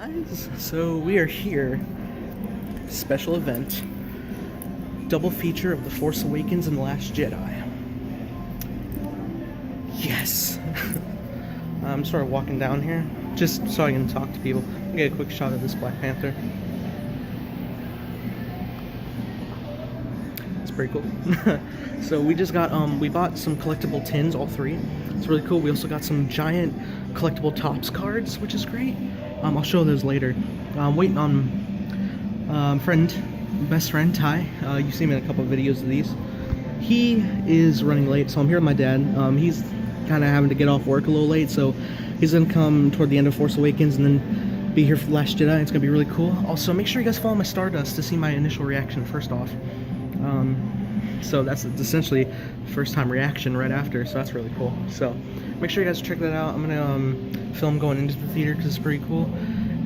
Guys, so we are here. Special event. Double feature of The Force Awakens and The Last Jedi. Yes! I'm sort of walking down here, just so I can talk to people. I'll get a quick shot of this Black Panther. It's pretty cool. So we just got, we bought some collectible tins, all three. It's really cool. We also got some giant collectible Topps cards, which is great. I'll show those later. I'm waiting on best friend Ty. You've seen me in a couple of videos of these. He is running late, so I'm here with my dad. He's kind of having to get off work a little late, so he's gonna come toward the end of Force Awakens and then be here for The Last Jedi. It's gonna be really cool. Also, make sure you guys follow my Stardust to see my initial reaction first off. So that's essentially first time reaction right after, so that's really cool. So make sure you guys check that out. I'm gonna film going into the theater because it's pretty cool,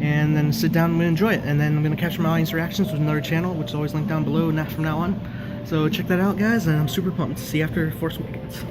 and then sit down and enjoy it. And then I'm gonna capture my audience reactions with another channel, which is always linked down below from now on. So check that out, guys, and I'm super pumped. See you after Force Awakens.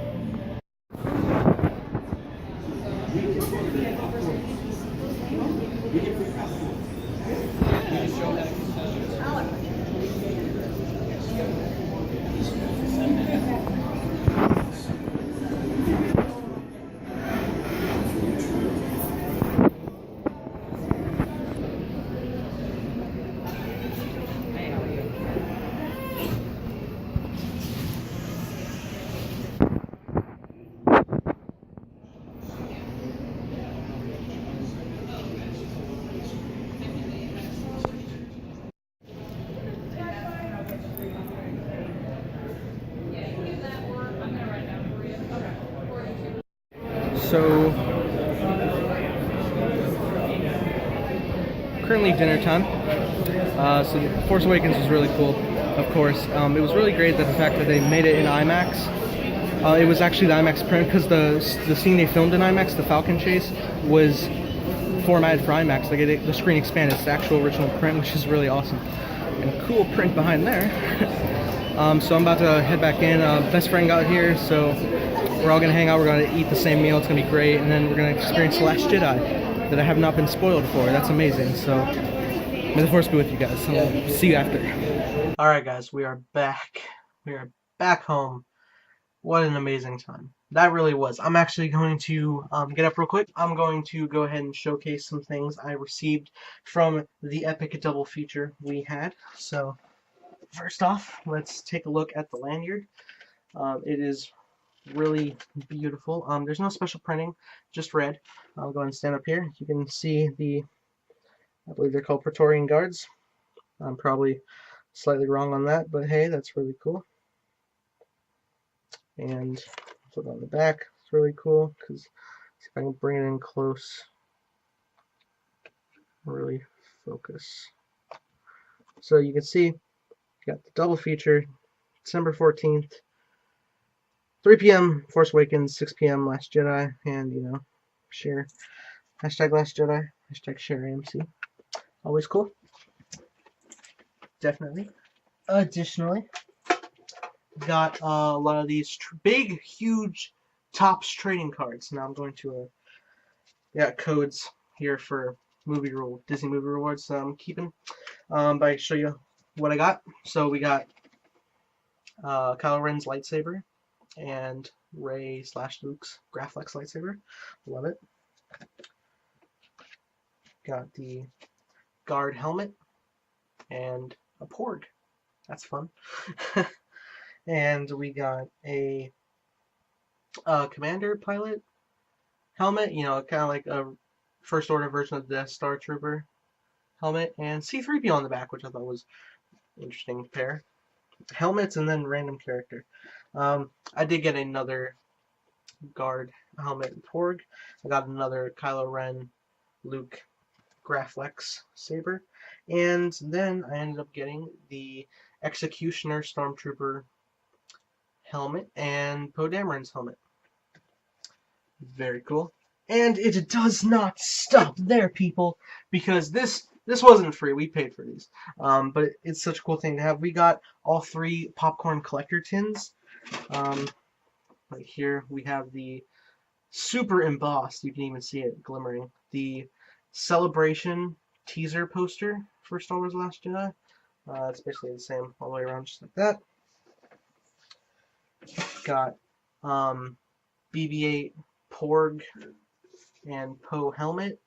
So, currently dinner time. So Force Awakens was really cool, of course. It was really great that the fact that they made it in IMAX. It was actually the IMAX print because the scene they filmed in IMAX, the Falcon chase, was formatted for IMAX. Like the screen expanded. It's the actual original print, which is really awesome. And cool print behind there. So I'm about to head back in. Best friend got here, so we're all gonna hang out. We're gonna eat the same meal. It's gonna be great, and then we're gonna experience The Last Jedi that I have not been spoiled for. That's amazing. So may the Force be with you guys. I'll see you after. All right, guys, we are back. We are back home. What an amazing time. That really was. I'm actually going to get up real quick. I'm going to go ahead and showcase some things I received from the epic double feature we had. So first off, let's take a look at the lanyard. It is really beautiful. There's no special printing, just red. I'll go ahead and stand up here. You can see I believe they're called Praetorian Guards. I'm probably slightly wrong on that, but hey, that's really cool. And flip on the back. It's really cool because see if I can bring it in close. Really focus. So you can see you got the double feature, December 14th. 3 p.m. Force Awakens, 6 p.m. Last Jedi, and, you know, share. Hashtag Last Jedi, hashtag share AMC. Always cool. Definitely. Additionally, got a lot of these big, huge Topps trading cards. Now I'm going to, got codes here for Disney movie rewards that I'm keeping. But I can show you what I got. So we got Kylo Ren's lightsaber and Rey/Luke's Graflex lightsaber. Love it. Got the guard helmet and a porg. That's fun. And we got a commander pilot helmet, you know, kind of like a first order version of the Death Star Trooper helmet, and C-3PO on the back, which I thought was an interesting pair. Helmets and then random character. I did get another guard helmet and porg. I got another Kylo Ren Luke Graflex saber, and then I ended up getting the Executioner Stormtrooper helmet and Poe Dameron's helmet. Very cool. And it does not stop there, people, because this wasn't free. We paid for these. But it's such a cool thing to have. We got all three popcorn collector tins. Right here we have the super embossed, you can even see it glimmering, the Celebration teaser poster for Star Wars Last Jedi. It's basically the same all the way around, just like that. Got BB-8 Porg and Poe helmet,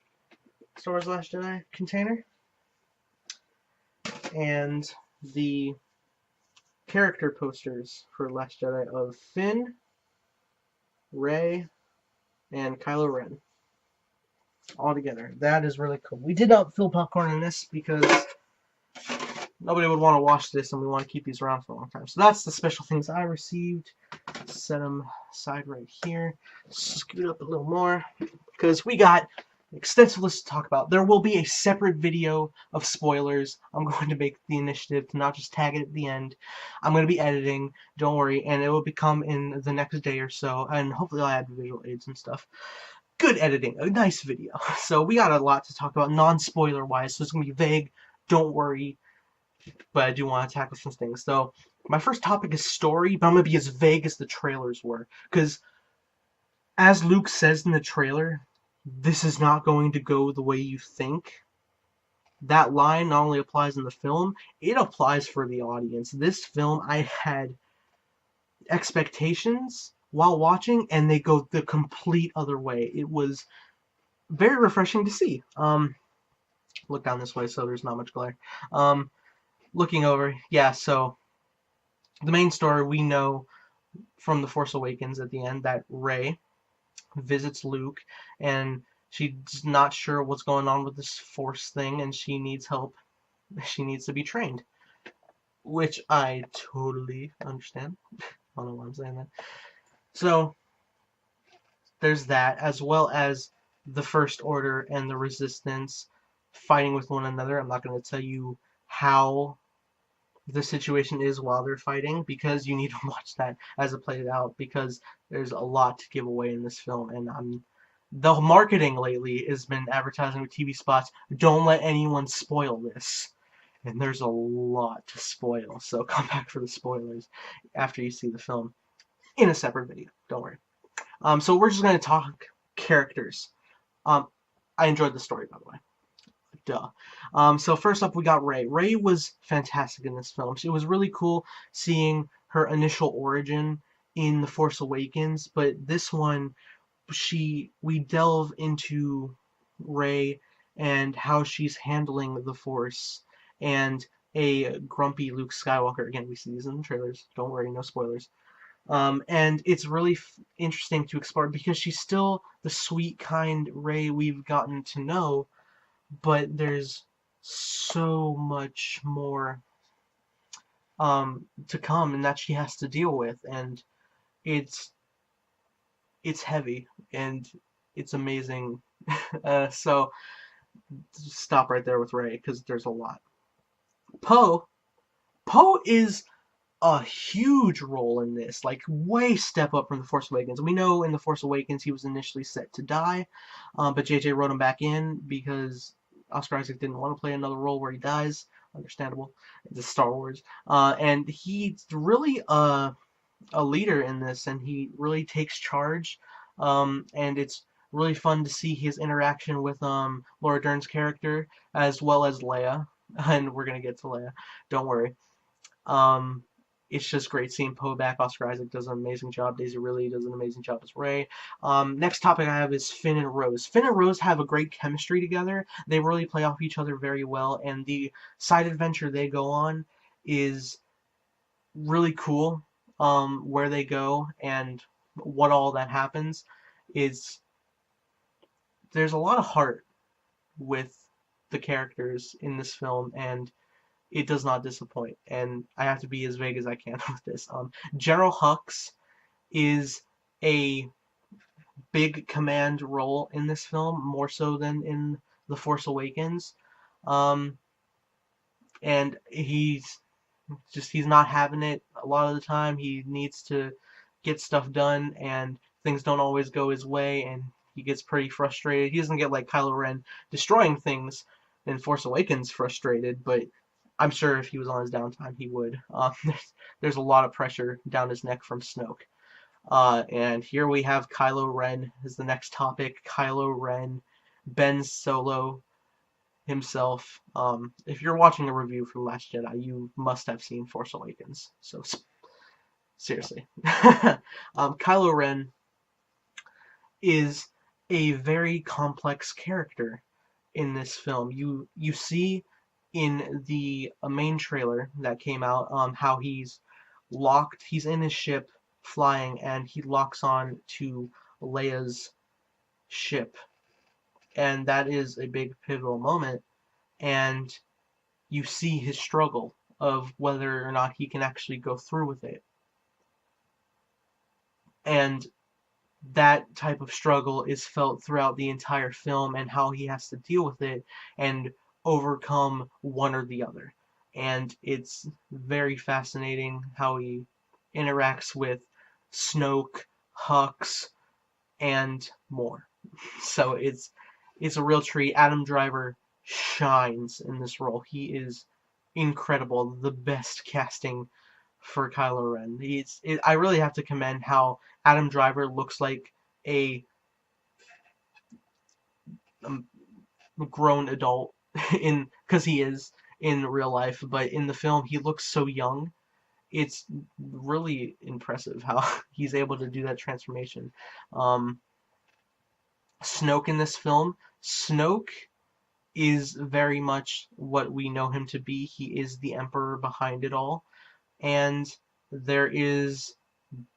Star Wars Last Jedi container, and the character posters for Last Jedi of Finn, Rey, and Kylo Ren all together. That is really cool. We did not fill popcorn in this because nobody would want to watch this, and we want to keep these around for a long time. So that's the special things I received. Set them aside right here. Scoot up a little more because we got an extensive list to talk about. There will be a separate video of spoilers. I'm going to make the initiative to not just tag it at the end. I'm going to be editing, don't worry, and it will become in the next day or so, and hopefully I'll add visual aids and stuff. Good editing, a nice video. So we got a lot to talk about non-spoiler wise, so it's going to be vague, don't worry, but I do want to tackle some things. So my first topic is story, but I'm going to be as vague as the trailers were, because as Luke says in the trailer, this is not going to go the way you think. That line not only applies in the film, it applies for the audience. This film, I had expectations while watching, and they go the complete other way. It was very refreshing to see. Look down this way so there's not much glare. Looking over, yeah, so the main story we know from The Force Awakens at the end that Rey visits Luke, and she's not sure what's going on with this Force thing, and she needs help. She needs to be trained, which I totally understand. I don't know why I'm saying that. So there's that, as well as the First Order and the Resistance fighting with one another. I'm not going to tell you how the situation is while they're fighting, because you need to watch that as it played out, because there's a lot to give away in this film, and the marketing lately has been advertising with TV spots, don't let anyone spoil this, and there's a lot to spoil, so come back for the spoilers after you see the film in a separate video, don't worry. So we're just going to talk characters. I enjoyed the story, by the way. Duh. So first up, we got Rey. Rey was fantastic in this film. It was really cool seeing her initial origin in The Force Awakens, but this one, we delve into Rey and how she's handling the Force, and a grumpy Luke Skywalker. Again, we see these in the trailers. Don't worry, no spoilers. And it's really interesting to explore, because she's still the sweet, kind Rey we've gotten to know, but there's so much more to come, and that she has to deal with, and it's heavy, and it's amazing. So stop right there with Rey, because there's a lot. Poe is a huge role in this, like way step up from The Force Awakens. We know in The Force Awakens he was initially set to die, but JJ wrote him back in because Oscar Isaac didn't want to play another role where he dies. Understandable. It's Star Wars. And he's really a leader in this, and he really takes charge. And it's really fun to see his interaction with Laura Dern's character, as well as Leia. And we're going to get to Leia. Don't worry. It's just great seeing Poe back. Oscar Isaac does an amazing job. Daisy Ridley does an amazing job as Rey. Next topic I have is Finn and Rose. Finn and Rose have a great chemistry together. They really play off each other very well, and the side adventure they go on is really cool. Where they go and what all that happens is, there's a lot of heart with the characters in this film, and it does not disappoint, and I have to be as vague as I can with this. General Hux is a big command role in this film, more so than in The Force Awakens, and he's not having it a lot of the time. He needs to get stuff done, and things don't always go his way, and he gets pretty frustrated. He doesn't get like Kylo Ren destroying things in Force Awakens frustrated, but I'm sure if he was on his downtime, he would. There's a lot of pressure down his neck from Snoke. And here we have Kylo Ren as the next topic. Kylo Ren, Ben Solo, himself. If you're watching a review for Last Jedi, you must have seen Force Awakens. So seriously, Kylo Ren is a very complex character in this film. You see in the main trailer that came out how he's in his ship flying, and he locks on to Leia's ship, and that is a big pivotal moment, and you see his struggle of whether or not he can actually go through with it. And that type of struggle is felt throughout the entire film, and how he has to deal with it and overcome one or the other. And it's very fascinating how he interacts with Snoke, Hux, and more. So it's a real treat. Adam Driver shines in this role. He is incredible. The best casting for Kylo Ren. I really have to commend how Adam Driver looks like a grown adult because he is in real life, but in the film he looks so young. It's really impressive how he's able to do that transformation. Snoke in this film, Snoke is very much what we know him to be. He is the emperor behind it all, and there is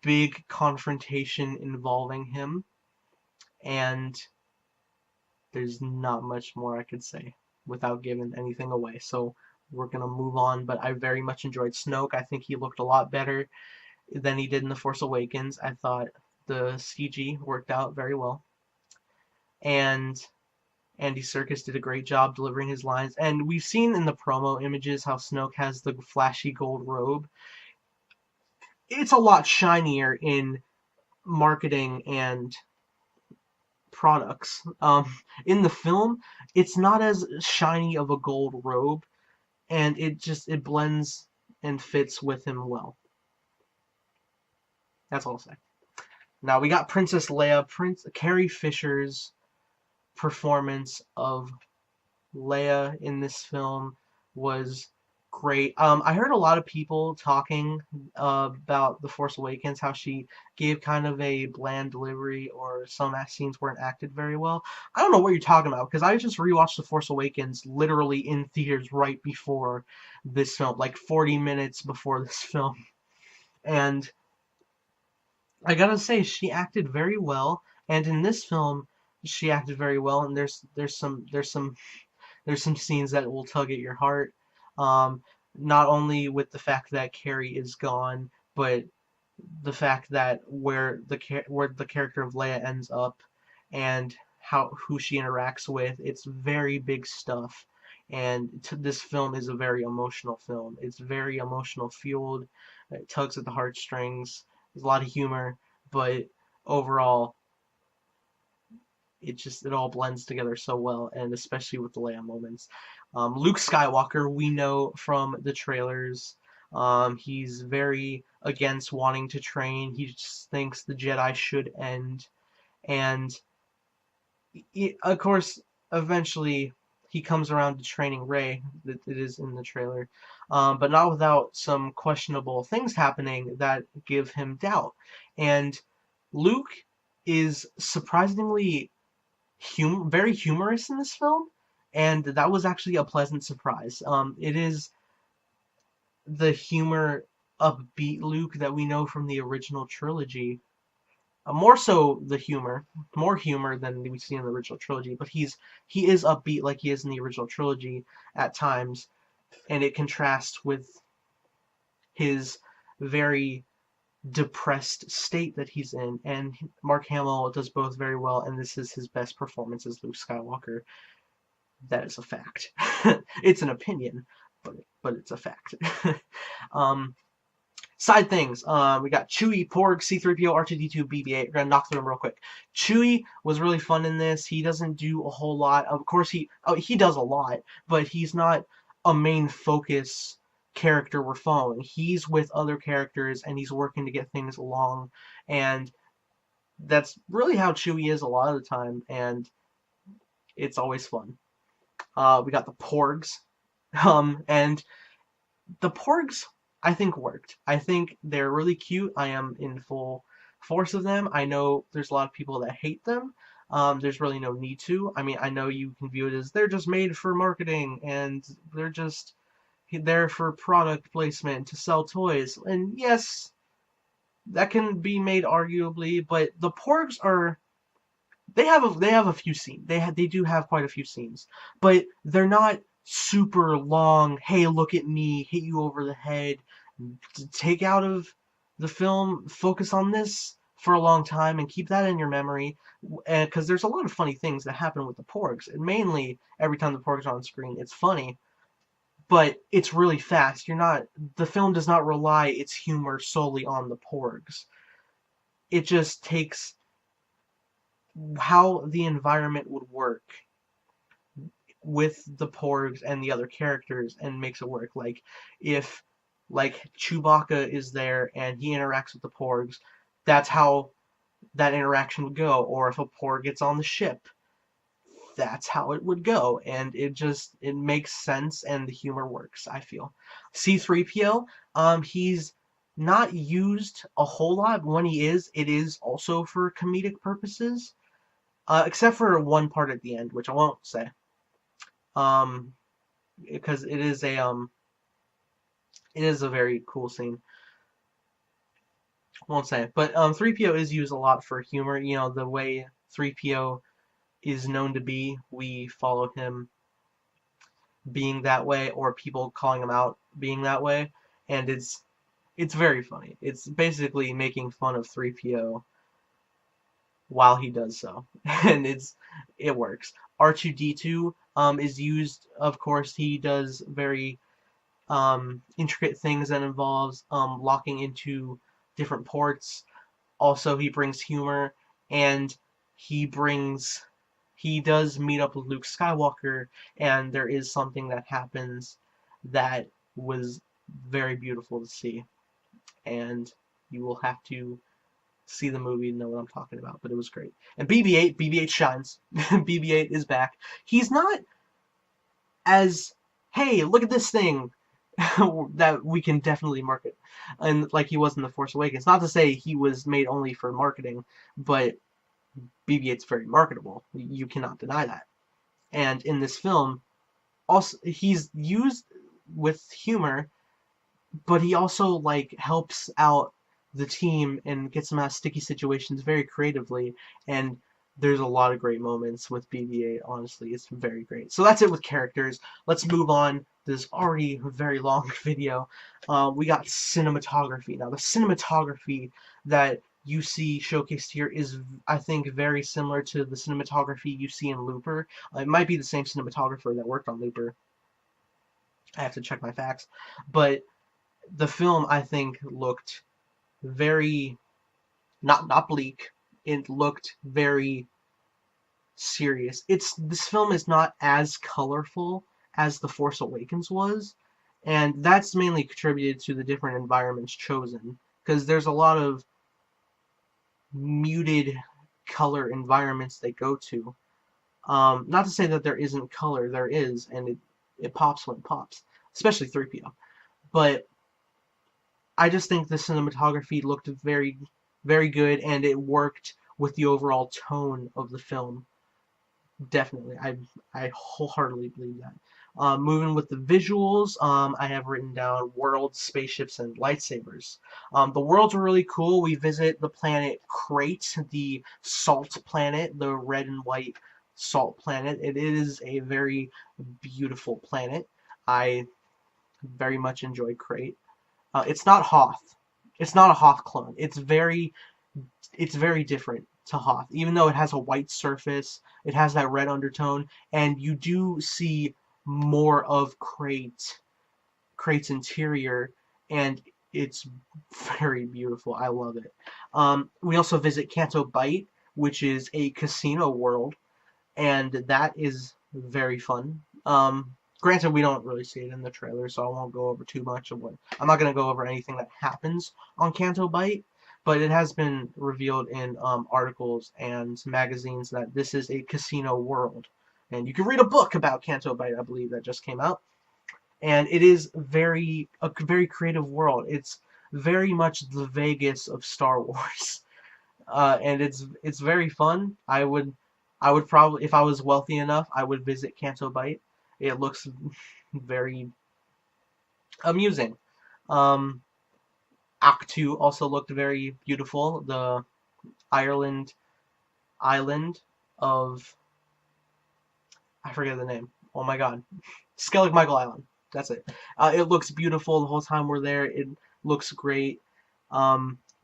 big confrontation involving him, and there's not much more I could say without giving anything away. So we're gonna move on, but I very much enjoyed Snoke. I think he looked a lot better than he did in The Force Awakens. I thought the CG worked out very well, and Andy Serkis did a great job delivering his lines. And we've seen in the promo images how Snoke has the flashy gold robe. It's a lot shinier in marketing and products. In the film, it's not as shiny of a gold robe, and it blends and fits with him well. That's all I'll say. Now we got Princess Leia. Carrie Fisher's performance of Leia in this film was great. I heard a lot of people talking about The Force Awakens, how she gave kind of a bland delivery, or some scenes weren't acted very well. I don't know what you're talking about, because I just rewatched The Force Awakens literally in theaters right before this film, like 40 minutes before this film. And I gotta say, she acted very well, and in this film, she acted very well, and there's some scenes that will tug at your heart. Not only with the fact that Carrie is gone, but the fact that where the character of Leia ends up, and who she interacts with. It's very big stuff, and this film is a very emotional film. It's very emotional fueled. It tugs at the heartstrings. There's a lot of humor, but overall, it all blends together so well, and especially with the Leia moments. Luke Skywalker, we know from the trailers, he's very against wanting to train. He just thinks the Jedi should end, and of course, eventually he comes around to training Rey. That it is in the trailer, but not without some questionable things happening that give him doubt. And Luke is surprisingly very humorous in this film, and that was actually a pleasant surprise. It is the humor, upbeat Luke that we know from the original trilogy. More so the humor, more humor than we see in the original trilogy, but he is upbeat like he is in the original trilogy at times, and it contrasts with his very depressed state that he's in, and Mark Hamill does both very well, and this is his best performance as Luke Skywalker. That is a fact. It's an opinion, but it's a fact. Side things. We got Chewie, Porg, C-3PO, R2-D2, BB-8. We're gonna knock through them real quick. Chewie was really fun in this. He doesn't do a whole lot. Of course, he does a lot, but he's not a main focus character we're following. He's with other characters, and he's working to get things along, and that's really how Chewie is a lot of the time, and it's always fun. We got the Porgs, and the Porgs I think worked. I think they're really cute. I am in full force of them. I know there's a lot of people that hate them. There's really no need to. I mean, I know you can view it as they're just made for marketing and they're just there for product placement to sell toys. And yes, that can be made arguably, but the Porgs are they have a few scenes. They do have quite a few scenes, but they're not super long. Hey, look at me, hit you over the head. Take out of the film, focus on this for a long time, and keep that in your memory. And because there's a lot of funny things that happen with the Porgs, and mainly every time the Porgs are on screen, it's funny, but it's really fast. The film does not rely its humor solely on the Porgs. It just takes how the environment would work with the Porgs and the other characters and makes it work. Like if Chewbacca is there and he interacts with the Porgs, that's how that interaction would go. Or if a Porg gets on the ship, that's how it would go. And it makes sense and the humor works, I feel. C-3PO, he's not used a whole lot. When he is, it is also for comedic purposes. Except for one part at the end, which I won't say. Because it is a very cool scene. Won't say it. But 3PO is used a lot for humor. You know, the way 3PO is known to be, we follow him being that way, or people calling him out being that way, and it's very funny. It's basically making fun of 3PO while he does so, and it works. R2-D2 is used, of course. He does very intricate things that involves locking into different ports. Also, he brings humor, and he does meet up with Luke Skywalker, and there is something that happens that was very beautiful to see, and you will have to see the movie to know what I'm talking about, but it was great. And BB-8 shines. BB-8 is back. He's not as, hey, look at this thing that we can definitely market, and like he was in The Force Awakens. Not to say he was made only for marketing, but BB-8's very marketable. You cannot deny that. And in this film, also he's used with humor, but he also like helps out the team and gets them out of sticky situations very creatively, and there's a lot of great moments with BB-8, honestly. It's very great. So that's it with characters. Let's move on. This is already a very long video. We got cinematography. Now, the cinematography that you see showcased here is, I think, very similar to the cinematography you see in Looper. It might be the same cinematographer that worked on Looper. I have to check my facts. But the film, I think, looked very not bleak. It looked very serious. This film is not as colorful as The Force Awakens was, and that's mainly contributed to the different environments chosen, because there's a lot of muted color environments they go to. Not to say that there isn't color, there is, and it pops when it pops, especially 3PO. But I just think the cinematography looked very, very good, and it worked with the overall tone of the film. Definitely, I wholeheartedly believe that. Moving with the visuals, I have written down worlds, spaceships, and lightsabers. The worlds are really cool. We visit the planet Crate, the salt planet, the red and white salt planet. It is a very beautiful planet. I very much enjoy Crate. It's not Hoth. It's not a Hoth clone. It's very different to Hoth. Even though it has a white surface, it has that red undertone, and you do see more of Crate's interior, and it's very beautiful. I love it. We also visit Canto Bight, which is a casino world, and that is very fun. Granted, we don't really see it in the trailer, so I won't go over too much of what... I'm not going to go over anything that happens on Canto Bight, but it has been revealed in articles and magazines that this is a casino world. And you can read a book about Canto Bight, I believe, that just came out. And it is a very creative world. It's very much the Vegas of Star Wars. And it's very fun. I would probably, if I was wealthy enough, I would visit Canto Bight. It looks very amusing. Um, Act 2 also looked very beautiful. The Ireland island of, I forget the name. Oh my god. Skellig Michael Island. That's it. It looks beautiful the whole time we're there. It looks great.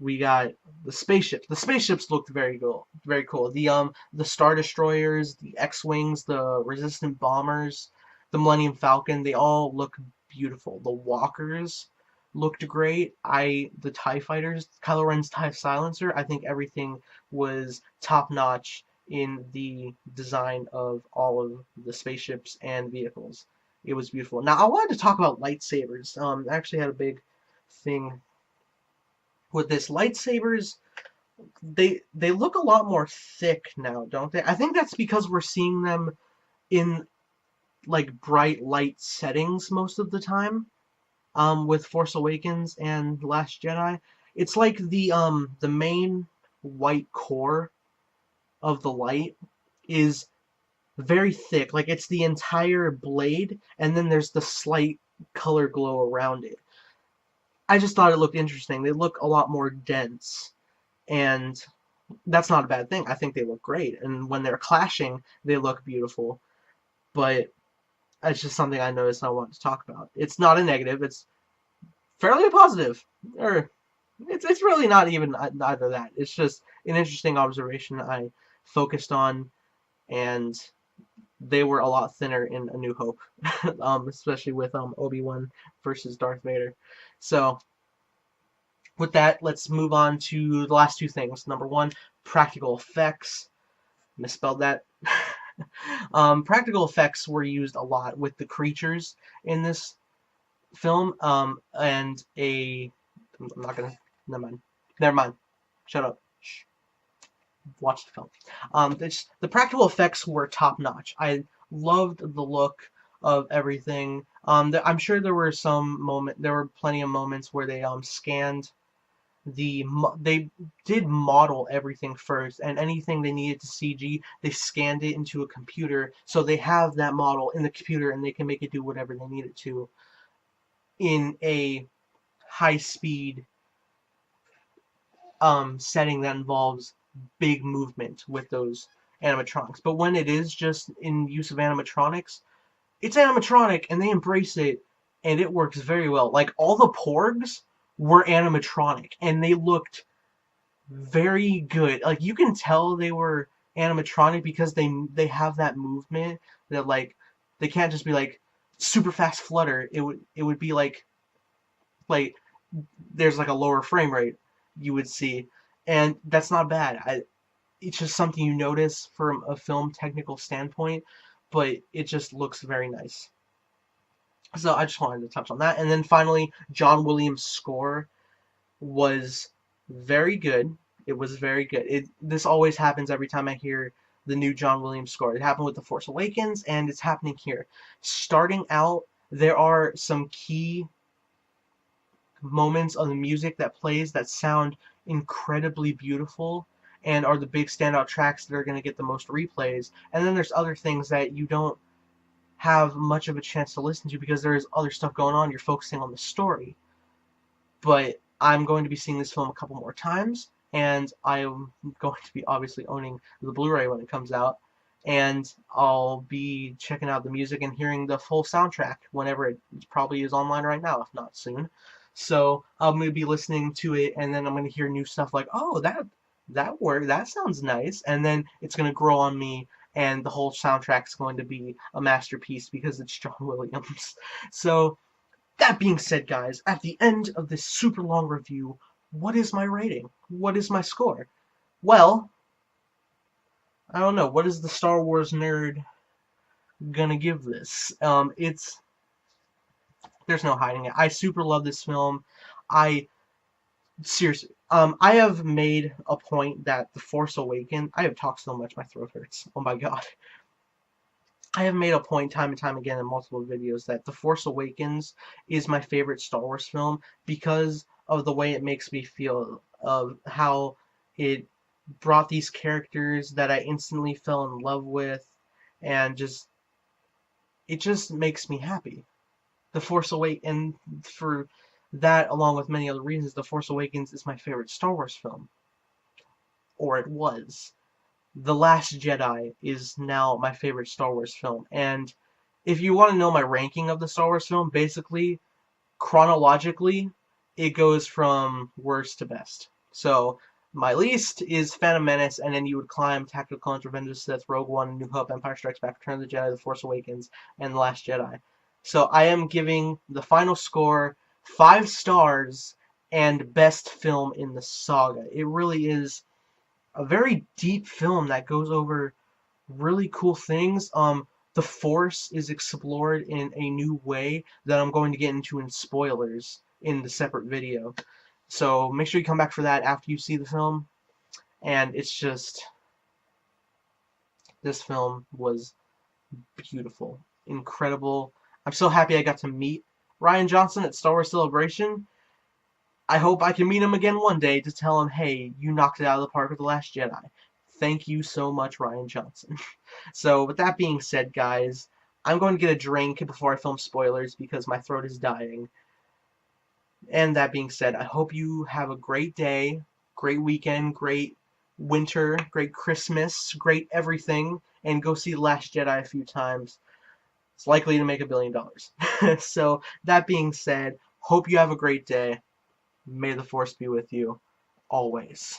We got the spaceships. The spaceships looked very cool. Very cool. The Star Destroyers, the X-Wings, the Resistant Bombers, the Millennium Falcon, they all look beautiful. The Walkers looked great. The TIE Fighters, Kylo Ren's TIE Silencer, I think everything was top-notch in the design of all of the spaceships and vehicles. It was beautiful. Now, I wanted to talk about lightsabers. I actually had a big thing with this. Lightsabers, they look a lot more thick now, don't they? I think that's because we're seeing them in like bright light settings most of the time. With Force Awakens and Last Jedi, it's like the main white core of the light is very thick, like it's the entire blade, and then there's the slight color glow around it. I just thought it looked interesting. They look a lot more dense, and that's not a bad thing. I think they look great, and when they're clashing, they look beautiful. But it's just something I noticed and I wanted to talk about. It's not a negative. It's fairly positive, or it's really not even either that. It's just an interesting observation I focused on, and they were a lot thinner in A New Hope, especially with Obi-Wan versus Darth Vader. So with that, let's move on to the last two things. Number one, practical effects. Misspelled that. Practical effects were used a lot with the creatures in this film, and I'm not gonna, never mind, shut up. Shh. Watch the film. The practical effects were top notch. I loved the look of everything. I'm sure there were plenty of moments where they scanned they did model everything first, and anything they needed to CG, they scanned it into a computer, so they have that model in the computer and they can make it do whatever they need it to in a high speed setting that involves big movement with those animatronics. But when it is just in use of animatronics, it's animatronic and they embrace it, and it works very well. Like, all the porgs were animatronic and they looked very good. Like, you can tell they were animatronic because they have that movement that, like, they can't just be like super fast flutter. It would be like there's like a lower frame rate you would see, and that's not bad. It's just something you notice from a film technical standpoint, but it just looks very nice. So I just wanted to touch on that. And then finally, John Williams' score was very good. It was very good. This always happens every time I hear the new John Williams score. It happened with The Force Awakens, and it's happening here. Starting out, there are some key moments of the music that plays that sound incredibly beautiful and are the big standout tracks that are going to get the most replays. And then there's other things that you don't have much of a chance to listen to because there's other stuff going on. You're focusing on the story. But I'm going to be seeing this film a couple more times, and I'm going to be obviously owning the Blu-ray when it comes out, and I'll be checking out the music and hearing the full soundtrack whenever it probably is online right now, if not soon. So I'm going to be listening to it, and then I'm going to hear new stuff like, oh, that worked, that sounds nice, and then it's going to grow on me, and the whole soundtrack's going to be a masterpiece because it's John Williams. So that being said, guys, at the end of this super long review, what is my rating? What is my score? Well, I don't know. What is the Star Wars nerd gonna give this? There's no hiding it. I super love this film. Seriously, I have made a point that The Force Awakens, I have talked so much, my throat hurts. Oh my god. I have made a point time and time again in multiple videos that The Force Awakens is my favorite Star Wars film because of the way it makes me feel, of how it brought these characters that I instantly fell in love with, and it just makes me happy. The Force Awakens, and for that, along with many other reasons, The Force Awakens is my favorite Star Wars film, or it was. The Last Jedi is now my favorite Star Wars film, and if you want to know my ranking of the Star Wars film, basically, chronologically, it goes from worst to best. So, my least is Phantom Menace, and then you would climb Attack of the Clones, Revenge of the Sith, Rogue One, New Hope, Empire Strikes Back, Return of the Jedi, The Force Awakens, and The Last Jedi. So I am giving the final score 5 stars and best film in the saga. It really is a very deep film that goes over really cool things. The Force is explored in a new way that I'm going to get into in spoilers in the separate video. So make sure you come back for that after you see the film. And it's just, this film was beautiful, incredible. I'm so happy I got to meet Rian Johnson at Star Wars Celebration. I hope I can meet him again one day to tell him, hey, you knocked it out of the park with The Last Jedi. Thank you so much, Rian Johnson. So, with that being said, guys, I'm going to get a drink before I film spoilers because my throat is dying. And that being said, I hope you have a great day, great weekend, great winter, great Christmas, great everything, and go see The Last Jedi a few times. It's likely to make $1 billion. So, that being said, hope you have a great day. May the Force be with you always.